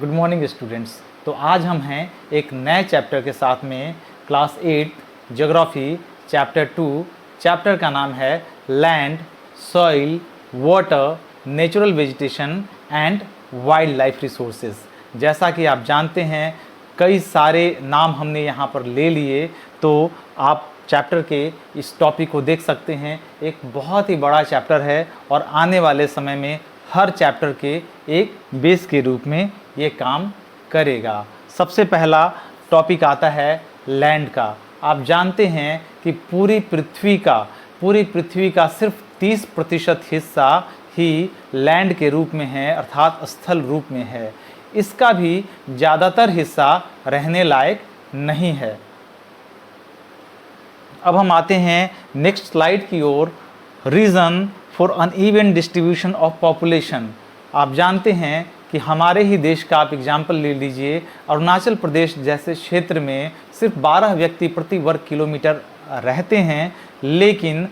Good morning students. तो आज हम हैं एक नए चैप्टर के साथ में क्लास 8 ज्योग्राफी चैप्टर 2। चैप्टर का नाम है land, soil, water, natural vegetation and wild life resources. जैसा कि आप जानते हैं कई सारे नाम हमने यहाँ पर ले लिए, तो आप चैप्टर के इस टॉपिक को देख सकते हैं। एक बहुत ही बड़ा चैप्टर है और आने वाले समय में हर चैप्टर के एक बेस के रूप में ये काम करेगा। सबसे पहला टॉपिक आता है लैंड का। आप जानते हैं कि पूरी पृथ्वी का सिर्फ 30% हिस्सा ही लैंड के रूप में है, अर्थात स्थल रूप में है। इसका भी ज़्यादातर हिस्सा रहने लायक नहीं है। अब हम आते हैं नेक्स्ट स्लाइड की ओर। Reason for uneven distribution of population. आप जानते हैं कि हमारे ही देश का आप एग्जाम्पल ले लीजिए, अरुणाचल प्रदेश जैसे क्षेत्र में सिर्फ 12 व्यक्ति प्रति वर्ग किलोमीटर रहते हैं, लेकिन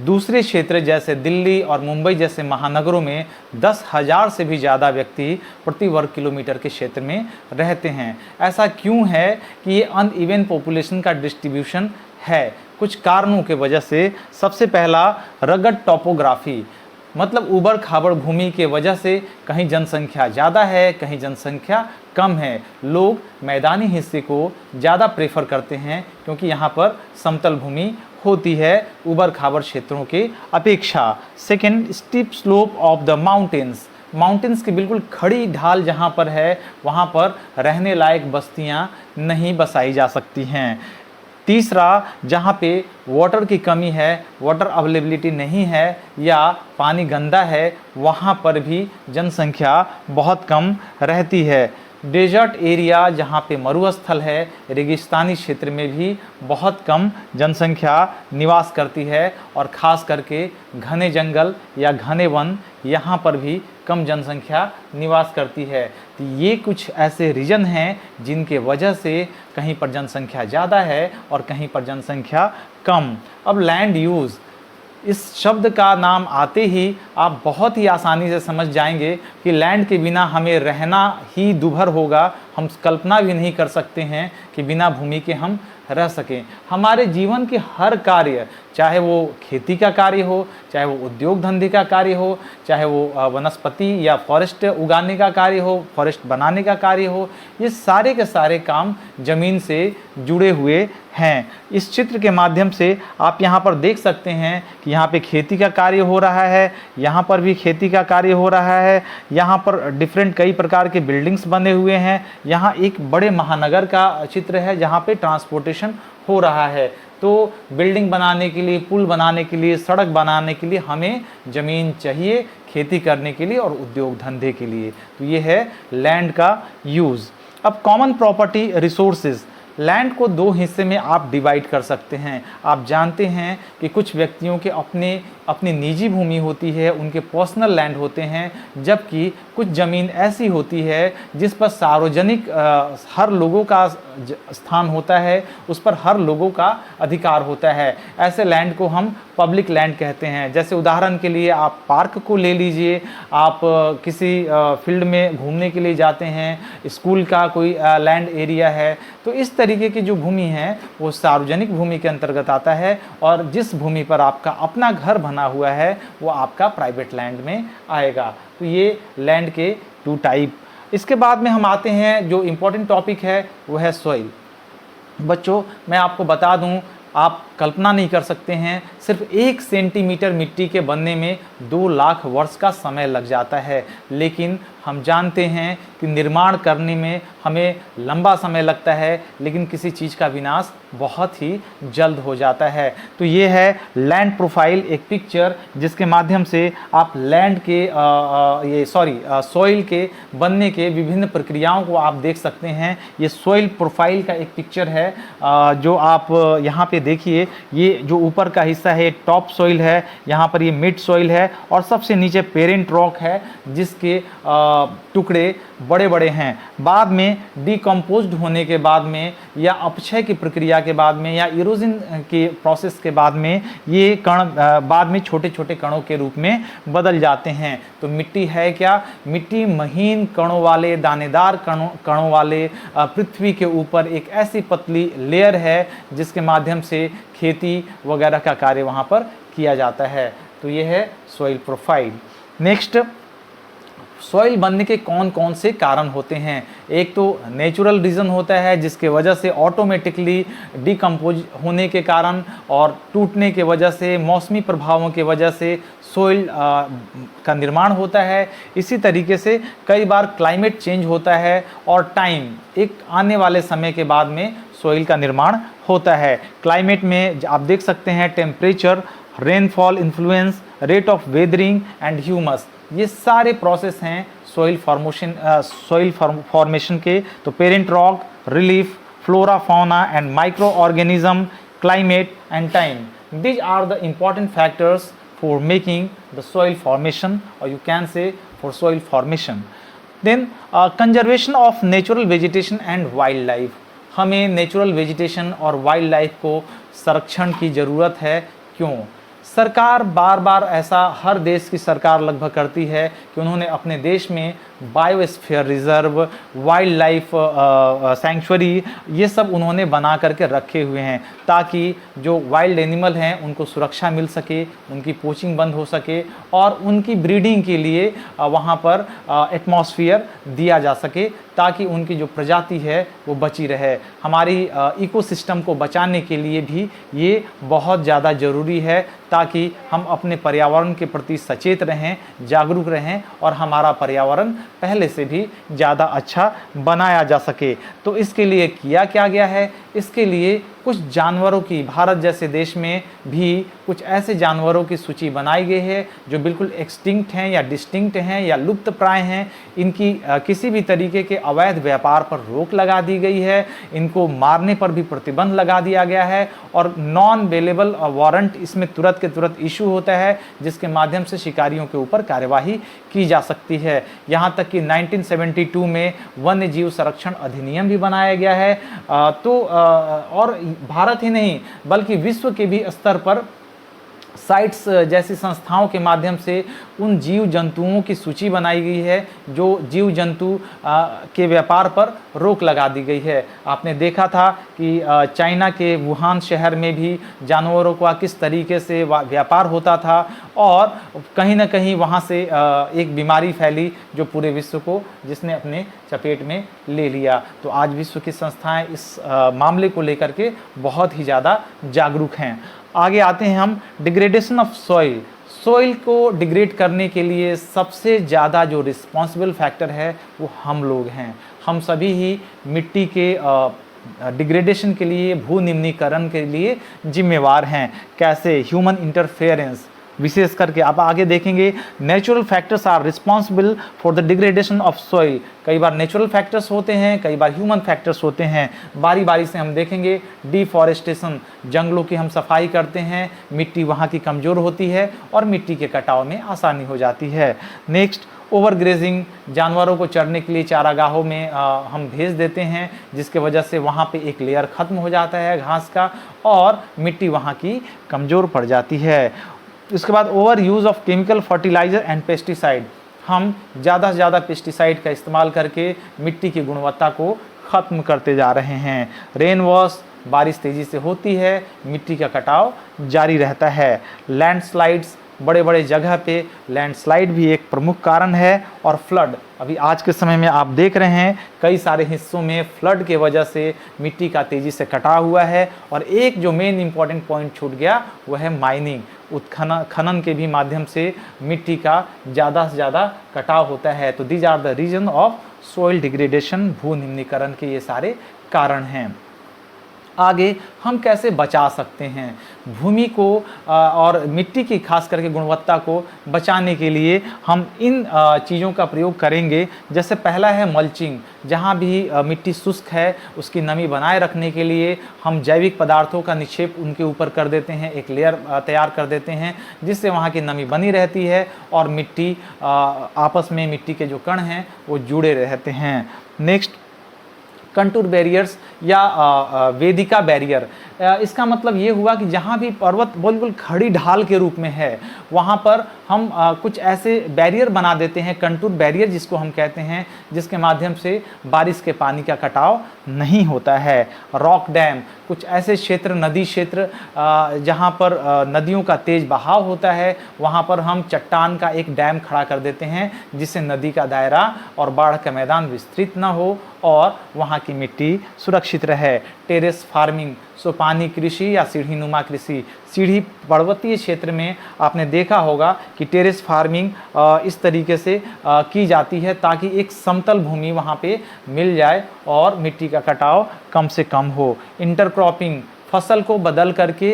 दूसरे क्षेत्र जैसे दिल्ली और मुंबई जैसे महानगरों में 10,000 से भी ज़्यादा व्यक्ति प्रति वर्ग किलोमीटर के क्षेत्र में रहते हैं। ऐसा क्यों है कि ये अनइवन पॉपुलेशन का डिस्ट्रीब्यूशन है? कुछ कारणों के वजह से। सबसे पहला रगड टोपोग्राफी, मतलब ऊबड़ खाबड़ भूमि के वजह से कहीं जनसंख्या ज़्यादा है, कहीं जनसंख्या कम है। लोग मैदानी हिस्से को ज़्यादा प्रेफर करते हैं क्योंकि यहाँ पर समतल भूमि होती है ऊबड़ खाबड़ क्षेत्रों के अपेक्षा। Second, steep slope of the mountains की बिल्कुल खड़ी ढाल जहाँ पर है वहाँ पर रहने लायक बस्तियाँ नहीं बसाई जा सकती हैं। तीसरा, जहाँ पे वाटर की कमी है, वाटर अवेलेबिलिटी नहीं है या पानी गंदा है, वहाँ पर भी जनसंख्या बहुत कम रहती है। डेजर्ट एरिया जहाँ पे मरुस्थल है, रेगिस्तानी क्षेत्र में भी बहुत कम जनसंख्या निवास करती है और ख़ास करके घने जंगल या घने वन, यहाँ पर भी कम जनसंख्या निवास करती है। तो ये कुछ ऐसे रीजन हैं जिनके वजह से कहीं पर जनसंख्या ज़्यादा है और कहीं पर जनसंख्या कम। अब लैंड यूज़, इस शब्द का नाम आते ही आप बहुत ही आसानी से समझ जाएंगे कि लैंड के बिना हमें रहना ही दुभर होगा। हम कल्पना भी नहीं कर सकते हैं कि बिना भूमि के हम रह सकें। हमारे जीवन के हर कार्य, चाहे वो खेती का कार्य हो, चाहे वो उद्योग धंधे का कार्य हो, चाहे वो वनस्पति या फॉरेस्ट उगाने का कार्य हो, फॉरेस्ट बनाने का कार्य हो, ये सारे के सारे काम ज़मीन से जुड़े हुए हैं। इस चित्र के माध्यम से आप यहाँ पर देख सकते हैं कि यहाँ पे खेती का कार्य हो रहा है, यहाँ पर भी खेती का कार्य हो रहा है, यहाँ पर डिफरेंट कई प्रकार के बिल्डिंग्स बने हुए हैं। यहाँ एक बड़े महानगर का चित्र है जहाँ पे ट्रांसपोर्टेशन हो रहा है। तो बिल्डिंग बनाने के लिए, पुल बनाने के लिए, सड़क बनाने के लिए हमें ज़मीन चाहिए, खेती करने के लिए और उद्योग धंधे के लिए। तो ये है लैंड का यूज़। अब कॉमन प्रॉपर्टी रिसोर्सेज, लैंड को दो हिस्से में आप डिवाइड कर सकते हैं। आप जानते हैं कि कुछ व्यक्तियों के अपनी निजी भूमि होती है, उनके पर्सनल लैंड होते हैं, जबकि कुछ ज़मीन ऐसी होती है जिस पर सार्वजनिक हर लोगों का स्थान होता है, उस पर हर लोगों का अधिकार होता है। ऐसे लैंड को हम पब्लिक लैंड कहते हैं। जैसे उदाहरण के लिए आप पार्क को ले लीजिए, आप किसी फील्ड में घूमने के लिए जाते हैं, स्कूल का कोई लैंड एरिया है, तो इस तरीके की जो भूमि है वो सार्वजनिक भूमि के अंतर्गत आता है। और जिस भूमि पर आपका अपना घर बना हुआ है वो आपका प्राइवेट लैंड में आएगा। तो ये लैंड के 2 टाइप। इसके बाद में हम आते हैं, जो इम्पोर्टेंट टॉपिक है वो है सॉइल। बच्चों, मैं आपको बता दूं, आप कल्पना नहीं कर सकते हैं, सिर्फ 1 सेंटीमीटर मिट्टी के बनने में 2 लाख वर्ष का समय लग जाता है। लेकिन हम जानते हैं कि निर्माण करने में हमें लंबा समय लगता है, लेकिन किसी चीज़ का विनाश बहुत ही जल्द हो जाता है। तो ये है लैंड प्रोफाइल, एक पिक्चर जिसके माध्यम से आप लैंड के सॉइल के बनने के विभिन्न प्रक्रियाओं को आप देख सकते हैं। ये सॉइल प्रोफाइल का एक पिक्चर है जो आप यहाँ पे देखिए। ये जो ऊपर का हिस्सा है टॉप सॉइल है, यहाँ पर ये मिड सॉइल है और सबसे नीचे पेरेंट रॉक है जिसके टुकड़े बड़े बड़े हैं। बाद में डिकम्पोज्ड होने के बाद में या अपक्षय की प्रक्रिया के बाद में या इरोजन के प्रोसेस के बाद में ये कण बाद में छोटे छोटे कणों के रूप में बदल जाते हैं। तो मिट्टी है क्या? मिट्टी महीन कणों वाले, दानेदार कणों वाले पृथ्वी के ऊपर एक ऐसी पतली लेयर है जिसके माध्यम से खेती वगैरह का कार्य वहाँ पर किया जाता है। तो ये है सॉइल प्रोफाइल। नेक्स्ट, सॉइल बनने के कौन कौन से कारण होते हैं? एक तो नेचुरल रीज़न होता है जिसके वजह से ऑटोमेटिकली डिकम्पोज होने के कारण और टूटने के वजह से, मौसमी प्रभावों के वजह से सॉइल का निर्माण होता है। इसी तरीके से कई बार क्लाइमेट चेंज होता है और टाइम, एक आने वाले समय के बाद में सॉइल का निर्माण होता है। क्लाइमेट में आप देख सकते हैं temperature, rainfall influence, rate of weathering and humus, ये सारे प्रोसेस हैं सॉइल फॉर्मेशन के। तो parent rock, relief, flora fauna and micro organism, climate and time, these are the important factors for making the soil formation, or you can say for soil formation. Then conservation of natural vegetation and wildlife, हमें natural vegetation और wild life को संरक्षण की ज़रूरत है। क्यों? सरकार बार बार ऐसा हर देश की सरकार लगभग करती है कि उन्होंने अपने देश में biosphere reserve, wild life sanctuary, ये सब उन्होंने बना करके रखे हुए हैं ताकि जो वाइल्ड एनिमल हैं उनको सुरक्षा मिल सके, उनकी पोचिंग बंद हो सके और उनकी ब्रीडिंग के लिए वहाँ पर एटमॉस्फेयर दिया जा सके ताकि उनकी जो प्रजाति है वो बची रहे। हमारी इकोसिस्टम को बचाने के लिए भी ये बहुत ज़्यादा ज़रूरी है ताकि हम अपने पर्यावरण के प्रति सचेत रहें, जागरूक रहें और हमारा पर्यावरण पहले से भी ज़्यादा अच्छा बनाया जा सके। तो इसके लिए किया क्या गया है? इसके लिए कुछ जानवरों की, भारत जैसे देश में भी कुछ ऐसे जानवरों की सूची बनाई गई है जो बिल्कुल एक्सटिंक्ट हैं या डिस्टिंक्ट हैं या लुप्त प्राय हैं। इनकी किसी भी तरीके के अवैध व्यापार पर रोक लगा दी गई है, इनको मारने पर भी प्रतिबंध लगा दिया गया है और नॉन अवेलेबल वारंट इसमें तुरंत के तुरंत इशू होता है जिसके माध्यम से शिकारियों के ऊपर कार्यवाही की जा सकती है। यहाँ तक कि 1972 में वन्य जीव संरक्षण अधिनियम भी बनाया गया है। और भारत ही नहीं बल्कि विश्व के भी स्तर पर साइट्स जैसी संस्थाओं के माध्यम से उन जीव जंतुओं की सूची बनाई गई है जो जीव जंतु के व्यापार पर रोक लगा दी गई है। आपने देखा था कि चाइना के वुहान शहर में भी जानवरों का किस तरीके से व्यापार होता था और कहीं ना कहीं वहाँ से एक बीमारी फैली जो पूरे विश्व को जिसने अपने चपेट में ले लिया। तो आज विश्व की संस्थाएं इस मामले को लेकर के बहुत ही ज़्यादा जागरूक हैं। आगे आते हैं हम, डिग्रेडेशन ऑफ सॉइल। सॉइल को डिग्रेड करने के लिए सबसे ज़्यादा जो रिस्पॉन्सिबल फैक्टर है वो हम लोग हैं। हम सभी ही मिट्टी के डिग्रेडेशन के लिए, भू निम्नीकरण के लिए जिम्मेवार हैं। कैसे? ह्यूमन इंटरफेरेंस, विशेष करके आप आगे देखेंगे natural factors are responsible for the degradation of soil. कई बार नेचुरल फैक्टर्स होते हैं, कई बार ह्यूमन फैक्टर्स होते हैं। बारी बारी से हम देखेंगे डिफॉरेस्टेशन, जंगलों की हम सफाई करते हैं, मिट्टी वहाँ की कमज़ोर होती है और मिट्टी के कटाव में आसानी हो जाती है। नेक्स्ट, ओवरग्रेजिंग, जानवरों को चरने के लिए चारागाहों में हम भेज देते हैं जिसके वजह से वहाँ पे एक लेयर ख़त्म हो जाता है घास का और मिट्टी वहाँ की कमज़ोर पड़ जाती है। उसके बाद over use of chemical fertiliser and pesticide, हम ज़्यादा से ज़्यादा पेस्टिसाइड का इस्तेमाल करके मिट्टी की गुणवत्ता को ख़त्म करते जा रहे हैं। रेन वॉश, बारिश तेज़ी से होती है, मिट्टी का कटाव जारी रहता है। लैंडस्लाइड्स, बड़े बड़े जगह पे लैंडस्लाइड भी एक प्रमुख कारण है। और फ्लड, अभी आज के समय में आप देख रहे हैं कई सारे हिस्सों में फ्लड के वजह से मिट्टी का तेज़ी से कटाव हुआ है। और एक जो मेन इंपॉर्टेंट पॉइंट छूट गया वो है माइनिंग, खनन के भी माध्यम से मिट्टी का ज़्यादा से ज़्यादा कटाव होता है। तो these are the reason of soil degradation, भू निम्नीकरण के ये सारे कारण हैं। आगे हम कैसे बचा सकते हैं भूमि को और मिट्टी की खास करके गुणवत्ता को बचाने के लिए हम इन चीज़ों का प्रयोग करेंगे। जैसे पहला है मल्चिंग। जहाँ भी मिट्टी शुष्क है उसकी नमी बनाए रखने के लिए हम जैविक पदार्थों का निक्षेप उनके ऊपर कर देते हैं, एक लेयर तैयार कर देते हैं जिससे वहाँ की नमी बनी रहती है और मिट्टी आपस में मिट्टी के जो कण हैं वो जुड़े रहते हैं। नेक्स्ट, कंटूर बैरियर्स या वेदिका बैरियर। इसका मतलब ये हुआ कि जहाँ भी पर्वत बिल्कुल खड़ी ढाल के रूप में है वहाँ पर हम कुछ ऐसे बैरियर बना देते हैं, कंटूर बैरियर जिसको हम कहते हैं, जिसके माध्यम से बारिश के पानी का कटाव नहीं होता है। रॉक डैम, कुछ ऐसे क्षेत्र, नदी क्षेत्र जहाँ पर नदियों का तेज बहाव होता है वहाँ पर हम चट्टान का एक डैम खड़ा कर देते हैं जिससे नदी का दायरा और बाढ़ का मैदान विस्तृत न हो और वहाँ की मिट्टी सुरक्षित रहे। टेरेस फार्मिंग, सोपानी कृषि या सीढ़ीनुमा कृषि। सीढ़ी पर्वतीय क्षेत्र में आपने देखा होगा कि टेरेस फार्मिंग इस तरीके से की जाती है ताकि एक समतल भूमि वहाँ पे मिल जाए और मिट्टी का कटाव कम से कम हो। इंटरक्रॉपिंग, फसल को बदल करके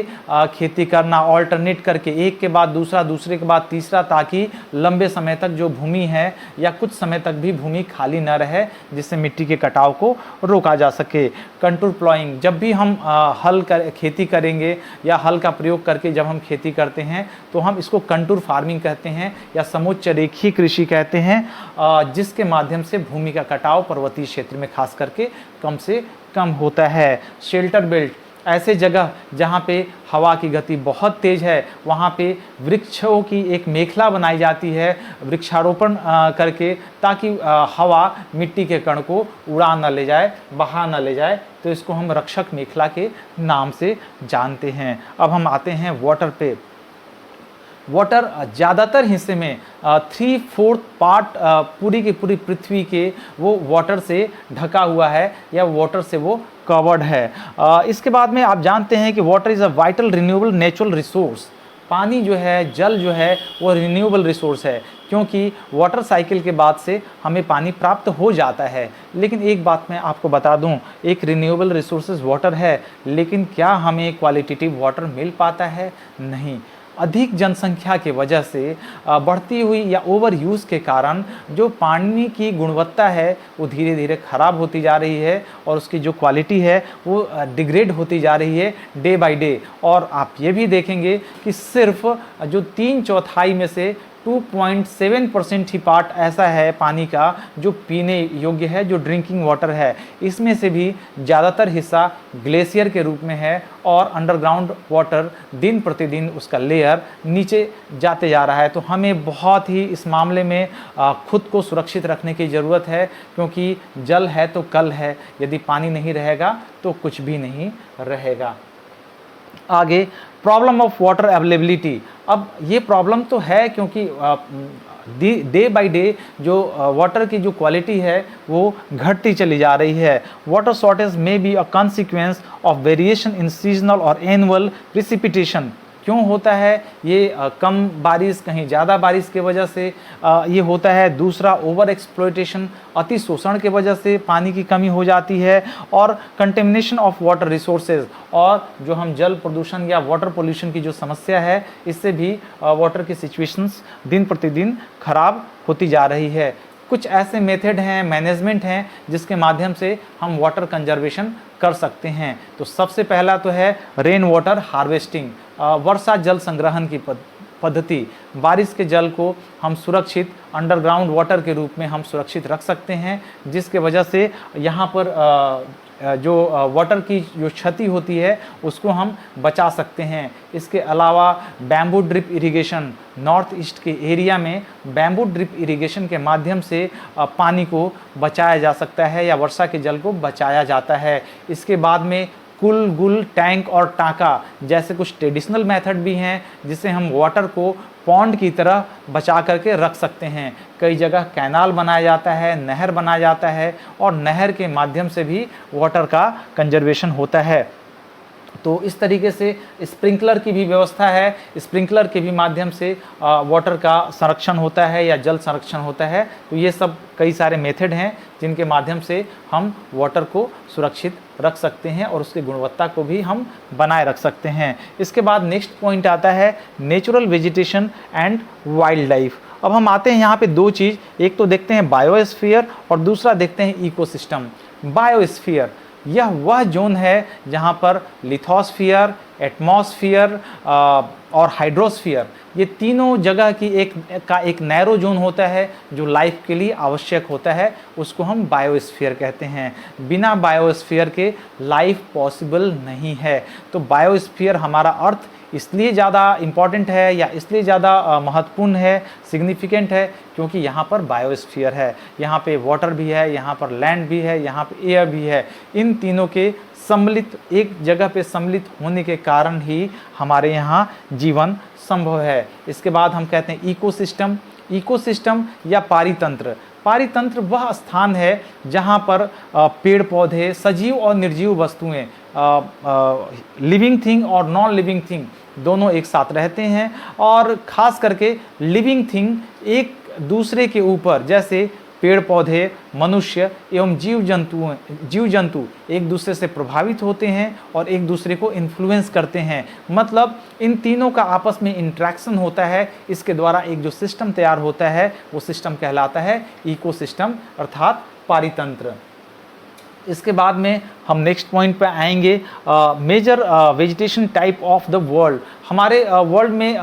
खेती करना, ऑल्टरनेट करके एक के बाद दूसरा, दूसरे के बाद तीसरा, ताकि लंबे समय तक जो भूमि है या कुछ समय तक भी भूमि खाली न रहे जिससे मिट्टी के कटाव को रोका जा सके। कंटूर प्लॉइंग, जब भी हम खेती करेंगे या हल का प्रयोग करके जब हम खेती करते हैं तो हम इसको कंटूर फार्मिंग कहते हैं या समोच्च रेखीय कृषि कहते हैं, जिसके माध्यम से भूमि का कटाव पर्वतीय क्षेत्र में खास करके कम से कम होता है। शेल्टर बेल्ट, ऐसे जगह जहाँ पे हवा की गति बहुत तेज़ है वहाँ पे वृक्षों की एक मेखला बनाई जाती है वृक्षारोपण करके, ताकि हवा मिट्टी के कण को उड़ा न ले जाए, बहा न ले जाए, तो इसको हम रक्षक मेखला के नाम से जानते हैं। अब हम आते हैं वाटर पे। वाटर ज़्यादातर हिस्से में 3/4 पार्ट पूरी की पूरी पृथ्वी के वो वाटर से ढका हुआ है या वाटर से वो कवर्ड है। इसके बाद में आप जानते हैं कि water is a vital renewable natural resource. पानी जो है, जल जो है वो रिन्यूएबल रिसोर्स है, क्योंकि वाटर साइकिल के बाद से हमें पानी प्राप्त हो जाता है। लेकिन एक बात मैं आपको बता दूं, एक रिन्यूएबल रिसोर्सेज वाटर है, लेकिन क्या हमें क्वालिटेटिव वाटर मिल पाता है? नहीं। अधिक जनसंख्या की वजह से बढ़ती हुई या ओवर यूज़ के कारण जो पानी की गुणवत्ता है वो धीरे धीरे ख़राब होती जा रही है और उसकी जो क्वालिटी है वो डिग्रेड होती जा रही है डे बाय डे। और आप ये भी देखेंगे कि सिर्फ जो 3/4 में से 2.7% ही पार्ट ऐसा है पानी का जो पीने योग्य है, जो ड्रिंकिंग वाटर है। इसमें से भी ज़्यादातर हिस्सा ग्लेशियर के रूप में है और अंडरग्राउंड वाटर दिन प्रतिदिन उसका लेयर नीचे जाते जा रहा है। तो हमें बहुत ही इस मामले में खुद को सुरक्षित रखने की ज़रूरत है, क्योंकि जल है तो कल है, यदि पानी नहीं रहेगा तो कुछ भी नहीं रहेगा। आगे, प्रॉब्लम ऑफ वाटर अवेलेबिलिटी। अब ये प्रॉब्लम तो है क्योंकि डे बाय डे जो वाटर की जो क्वालिटी है वो घटती चली जा रही है। वाटर शॉर्टेज में be a consequence of variation in seasonal और एनुअल प्रिसिपिटेशन। क्यों होता है ये? कम बारिश, कहीं ज़्यादा बारिश के वजह से ये होता है। दूसरा, ओवर एक्सप्लॉयटेशन, अति शोषण के वजह से पानी की कमी हो जाती है। और कंटेमिनेशन ऑफ वाटर रिसोर्सेज, और जो हम जल प्रदूषण या वाटर पोल्यूशन की जो समस्या है इससे भी वाटर की सिचुएशंस दिन प्रतिदिन खराब होती जा रही है। कुछ ऐसे मेथड हैं, मैनेजमेंट हैं जिसके माध्यम से हम वाटर कंजर्वेशन कर सकते हैं। तो सबसे पहला तो है रेन वाटर हार्वेस्टिंग, वर्षा जल संग्रहण की पद्धति। बारिश के जल को हम सुरक्षित अंडरग्राउंड वाटर के रूप में हम सुरक्षित रख सकते हैं, जिसके वजह से यहाँ पर जो वाटर की जो क्षति होती है उसको हम बचा सकते हैं। इसके अलावा bamboo drip irrigation, north east के एरिया में बैम्बू ड्रिप इरिगेशन के माध्यम से पानी को बचाया जा सकता है या वर्षा के जल को बचाया जाता है। इसके बाद में कुल, गुल, टैंक और टाँका जैसे कुछ ट्रेडिशनल मेथड भी हैं जिससे हम वाटर को पॉन्ड की तरह बचा करके रख सकते हैं। कई जगह कैनाल बनाया जाता है, नहर बनाया जाता है और नहर के माध्यम से भी वाटर का कंजर्वेशन होता है। तो इस तरीके से स्प्रिंकलर की भी व्यवस्था है, स्प्रिंकलर के भी माध्यम से वाटर का संरक्षण होता है या जल संरक्षण होता है। तो ये सब कई सारे मेथड हैं जिनके माध्यम से हम वाटर को सुरक्षित रख सकते हैं और उसकी गुणवत्ता को भी हम बनाए रख सकते हैं। इसके बाद नेक्स्ट पॉइंट आता है natural vegetation and wild life. अब हम आते हैं यहाँ पे दो चीज़, एक तो देखते हैं बायोस्फीयर और दूसरा देखते हैं इकोसिस्टम। बायोस्फीयर यह वह जोन है जहाँ पर लिथोस्फीयर, एटमॉस्फियर और हाइड्रोस्फीयर, ये तीनों जगह की एक नैरो जोन होता है जो लाइफ के लिए आवश्यक होता है, उसको हम बायोस्फीयर कहते हैं। बिना बायोस्फीयर के लाइफ पॉसिबल नहीं है। तो बायोस्फीयर हमारा अर्थ इसलिए ज़्यादा इम्पॉर्टेंट है या इसलिए ज़्यादा महत्वपूर्ण है, सिग्निफिकेंट है, क्योंकि यहाँ पर बायोस्फीयर है, यहाँ पे वाटर भी है, यहाँ पर लैंड भी है, यहाँ पे एयर भी है। इन तीनों के सम्मिलित एक जगह पे सम्मिलित होने के कारण ही हमारे यहाँ जीवन संभव है। इसके बाद हम कहते हैं इकोसिस्टम। इकोसिस्टम या पारितंत्र। पारितंत्र वह स्थान है जहाँ पर पेड़ पौधे, सजीव और निर्जीव वस्तुएं, लिविंग थिंग और नॉन लिविंग थिंग दोनों एक साथ रहते हैं, और ख़ास करके लिविंग थिंग एक दूसरे के ऊपर, जैसे पेड़ पौधे, मनुष्य एवं जीव जंतु एक दूसरे से प्रभावित होते हैं और एक दूसरे को इन्फ्लुएंस करते हैं। मतलब इन तीनों का आपस में इंट्रैक्शन होता है, इसके द्वारा एक जो सिस्टम तैयार होता है वो सिस्टम कहलाता है इकोसिस्टम अर्थात पारितंत्र। इसके बाद में हम नेक्स्ट पॉइंट पे आएंगे, major vegetation type of the world. हमारे वर्ल्ड में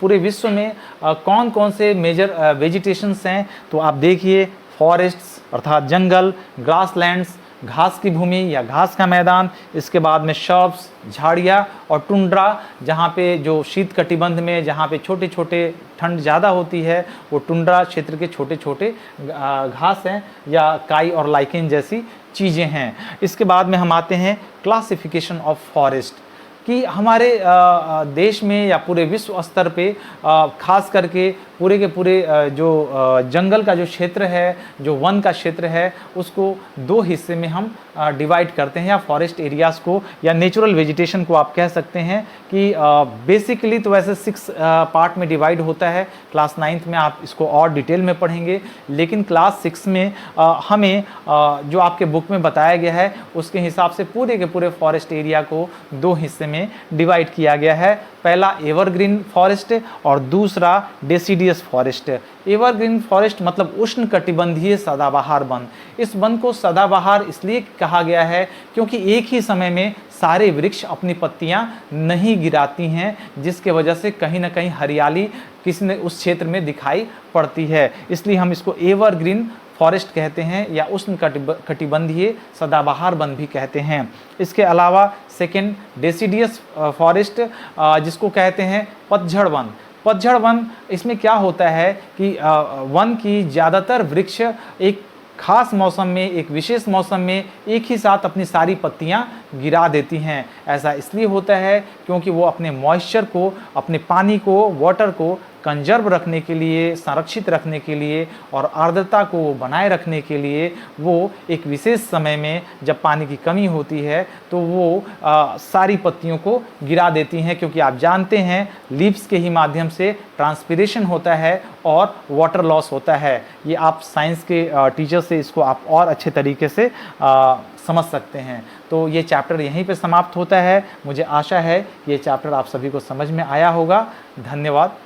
पूरे विश्व में कौन कौन से मेजर वेजिटेशंस हैं, तो आप देखिए फॉरेस्ट्स अर्थात जंगल, ग्रासलैंड्स घास की भूमि या घास का मैदान, इसके बाद में शर्ब्स झाड़ियाँ, और टुंड्रा जहाँ पे जो शीत कटिबंध में जहाँ पे छोटे छोटे ठंड ज़्यादा होती है वो टुंड्रा क्षेत्र के छोटे छोटे घास हैं या काई और लाइकेन जैसी चीज़ें हैं। इसके बाद में हम आते हैं क्लासिफिकेशन ऑफ फॉरेस्ट, कि हमारे देश में या पूरे विश्व स्तर पे खास करके पूरे के पूरे जो जंगल का जो क्षेत्र है, जो वन का क्षेत्र है, उसको दो हिस्से में हम डिवाइड करते हैं, या फॉरेस्ट एरियाज़ को या नेचुरल वेजिटेशन को आप कह सकते हैं कि बेसिकली तो वैसे 6 पार्ट में डिवाइड होता है। क्लास 9th में आप इसको और डिटेल में पढ़ेंगे, लेकिन क्लास 6 में हमें जो आपके बुक में बताया गया है उसके हिसाब से पूरे के पूरे फॉरेस्ट एरिया को दो हिस्से में डिवाइड किया गया है। पहला एवरग्रीन फॉरेस्ट और दूसरा डेसिडियस फॉरेस्ट। एवरग्रीन फॉरेस्ट मतलब उष्ण कटिबंधीय सदाबहार वन। इस वन को सदाबहार इसलिए कहा गया है क्योंकि एक ही समय में सारे वृक्ष अपनी पत्तियां नहीं गिराती हैं, जिसके वजह से कहीं ना कहीं हरियाली किसी ने उस क्षेत्र में दिखाई पड़ती है, इसलिए हम इसको एवरग्रीन फॉरेस्ट कहते हैं या उष्ण कटिबंधीय सदाबहार वन भी कहते हैं। इसके अलावा सेकेंड डेसिडियस फॉरेस्ट जिसको कहते हैं पतझड़ वन। पतझड़ वन, इसमें क्या होता है कि वन की ज़्यादातर वृक्ष एक खास मौसम में, एक विशेष मौसम में एक ही साथ अपनी सारी पत्तियां गिरा देती हैं। ऐसा इसलिए होता है क्योंकि वो अपने मॉइस्चर को, अपने पानी को, वाटर को कंजर्व रखने के लिए, संरक्षित रखने के लिए और आर्द्रता को बनाए रखने के लिए वो एक विशेष समय में जब पानी की कमी होती है तो वो सारी पत्तियों को गिरा देती हैं, क्योंकि आप जानते हैं लीव्स के ही माध्यम से ट्रांसपिरेशन होता है और वाटर लॉस होता है। ये आप साइंस के टीचर से इसको आप और अच्छे तरीके से समझ सकते हैं। तो ये चैप्टर यहीं पे समाप्त होता है। मुझे आशा है ये चैप्टर आप सभी को समझ में आया होगा। धन्यवाद।